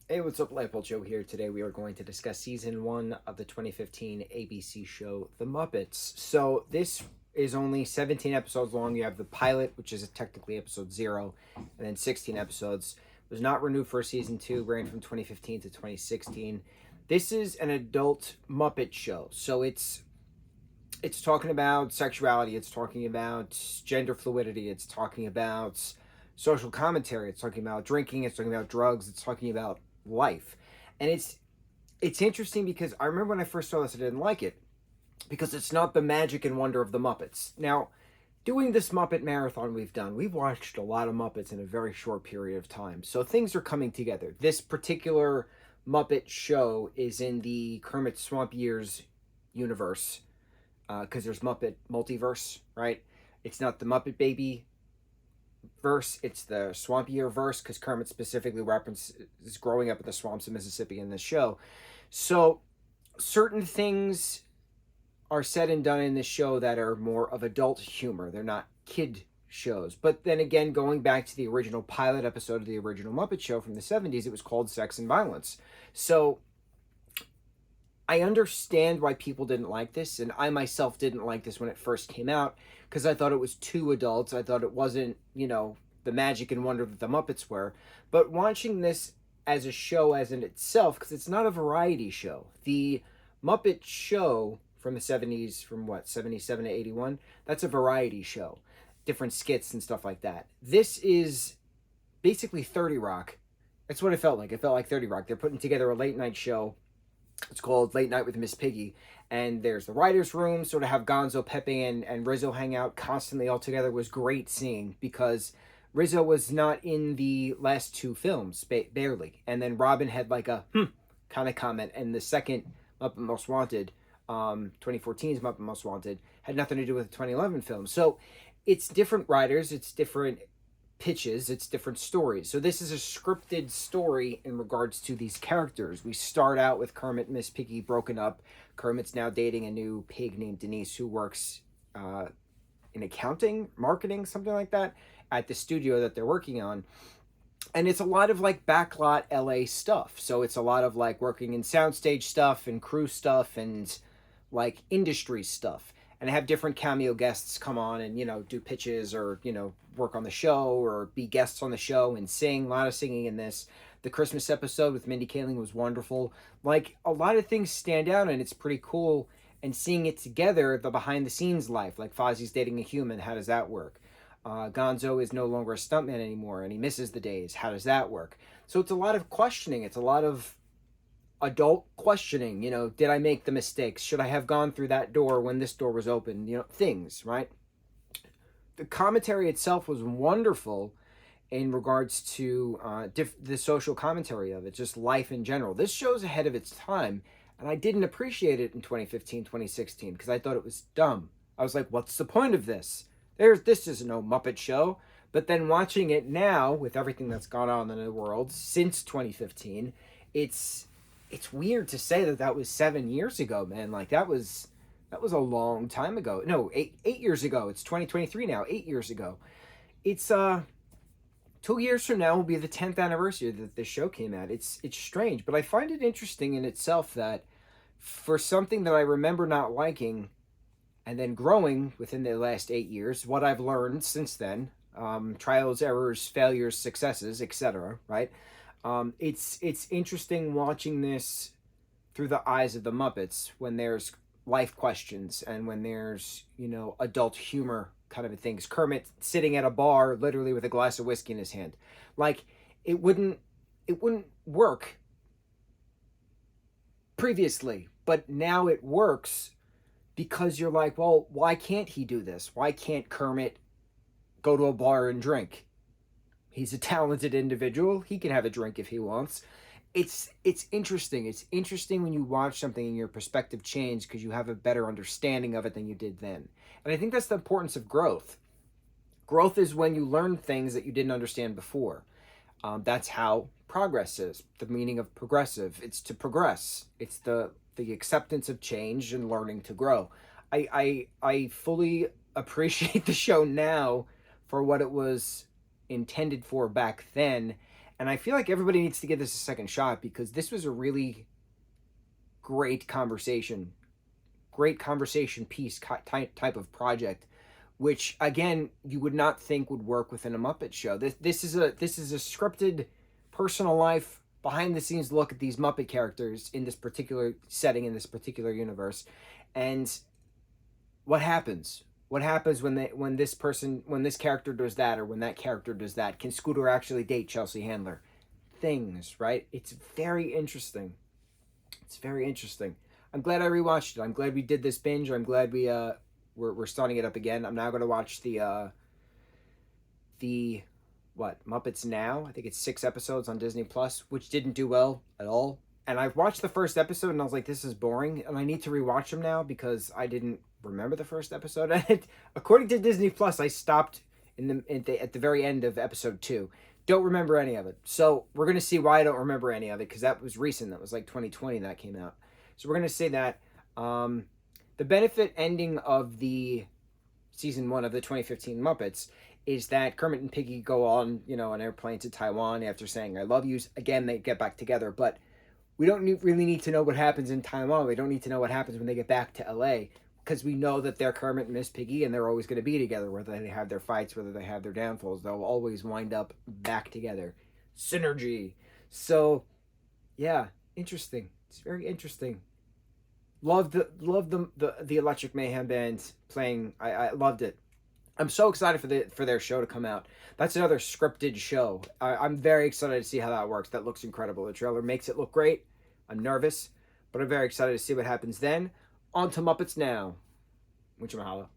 Hey, what's up, lightboltjoe here. Today we are going to discuss season 1 of the 2015 ABC show, The Muppets. So this is only 17 episodes long. You have the pilot, which is technically episode 0, and then 16 episodes. It was not renewed for season 2, ran from 2015 to 2016. This is an adult Muppet show. So it's talking about sexuality, it's talking about gender fluidity, it's talking about social commentary, it's talking about drinking, it's talking about drugs, it's talking about life. And it's interesting because I remember when I first saw this I didn't like it because it's not the magic and wonder of the Muppets. Now, doing this Muppet marathon we've watched a lot of Muppets in a very short period of time. So things are coming together. This particular Muppet show is in the Kermit Swamp Years universe because there's Muppet multiverse, right? It's not the Muppet Baby verse, it's the Swamp Year verse because Kermit specifically references growing up in the swamps of Mississippi in this show. So certain things are said and done in this show that are more of adult humor. They're not kid shows. But then again, going back to the original pilot episode of the original Muppet Show from the 70s, it was called Sex and Violence. So I understand why people didn't like this, and I myself didn't like this when it first came out because I thought it was too adult. I thought it wasn't, the magic and wonder that the Muppets were. But watching this as a show as in itself, because it's not a variety show. The Muppet Show from the 70s, from what, 77 to 81, that's a variety show. Different skits and stuff like that. This is basically 30 Rock. That's what it felt like. It felt like 30 Rock. They're putting together a late night show. It's called Late Night with Miss Piggy. And there's the writer's room, sort of have Gonzo, Pepe, and Rizzo hang out constantly all together. Was great seeing because Rizzo was not in the last two films, barely. And then Robin had like a kind of comment. And the second Muppet Most Wanted, 2014's Muppet Most Wanted, had nothing to do with the 2011 film. So it's different writers, it's different pitches, it's different stories. So this is a scripted story in regards to these characters. We start out with Kermit and Miss Piggy broken up. Kermit's now dating a new pig named Denise who works in accounting, marketing, something like that, at the studio that they're working on. And it's a lot of like backlot LA stuff. So it's a lot of like working in soundstage stuff and crew stuff and like industry stuff. And have different cameo guests come on and, do pitches or, work on the show or be guests on the show and sing. A lot of singing in this. The Christmas episode with Mindy Kaling was wonderful. Like, a lot of things stand out and it's pretty cool. And seeing it together, the behind-the-scenes life, like Fozzie's dating a human, how does that work? Gonzo is no longer a stuntman anymore and he misses the days. How does that work? So it's a lot of questioning. It's a lot of adult questioning. Did I make the mistakes? Should I have gone through that door when this door was open? Things, right? The commentary itself was wonderful in regards to the social commentary of it, just life in general. This show's ahead of its time, and I didn't appreciate it in 2015, 2016, because I thought it was dumb. I was like, what's the point of this? This is no Muppet Show. But then watching it now, with everything that's gone on in the world since 2015, it's weird to say that was 7 years ago, man. Like, that was a long time ago. No, eight years ago. It's 2023 now. 8 years ago. It's 2 years from now will be the 10th anniversary that this show came out. It's strange, but I find it interesting in itself that for something that I remember not liking, and then growing within the last 8 years, what I've learned since then, trials, errors, failures, successes, etc. Right? It's interesting watching this through the eyes of the Muppets when there's life questions and when there's adult humor kind of things. Kermit sitting at a bar literally with a glass of whiskey in his hand. Like, it wouldn't work previously, but now it works because you're like, well, why can't he do this? Why can't Kermit go to a bar and drink? He's a talented individual. He can have a drink if he wants. It's interesting. It's interesting when you watch something and your perspective change because you have a better understanding of it than you did then. And I think that's the importance of growth. Growth is when you learn things that you didn't understand before. That's how progress is. The meaning of progressive. It's to progress. It's the acceptance of change and learning to grow. I fully appreciate the show now for what it was intended for back then, And I feel like everybody needs to give this a second shot because this was a really great conversation piece type of project, which again you would not think would work within a Muppet show. This is a scripted personal life behind the scenes look at these Muppet characters in this particular setting, in this particular universe. And what happens when this character does that, or when that character does that? Can Scooter actually date Chelsea Handler? Things, right? It's very interesting. I'm glad I rewatched it. I'm glad we did this binge. I'm glad we're starting it up again. I'm now going to watch the Muppets Now. I think it's 6 episodes on Disney Plus, which didn't do well at all. And I've watched the first episode and I was like, this is boring, and I need to rewatch them now because I didn't remember the first episode. And according to Disney Plus, I stopped at the very end of episode 2. Don't remember any of it. So we're gonna see why I don't remember any of it, because that was recent. That was like 2020 that came out. So we're gonna say that the benefit ending of the season 1 of the 2015 Muppets is that Kermit and Piggy go on, an airplane to Taiwan after saying "I love yous." Again, they get back together, but we don't really need to know what happens in Taiwan. We don't need to know what happens when they get back to LA, because we know that they're Kermit and Miss Piggy, and they're always going to be together, whether they have their fights, whether they have their downfalls. They'll always wind up back together. Synergy. So, yeah, interesting. It's very interesting. Love the Electric Mayhem band playing. I loved it. I'm so excited for their show to come out. That's another scripted show. I'm very excited to see how that works. That looks incredible. The trailer makes it look great. I'm nervous, but I'm very excited to see what happens then. On to Muppets Now. Mucho mahalo.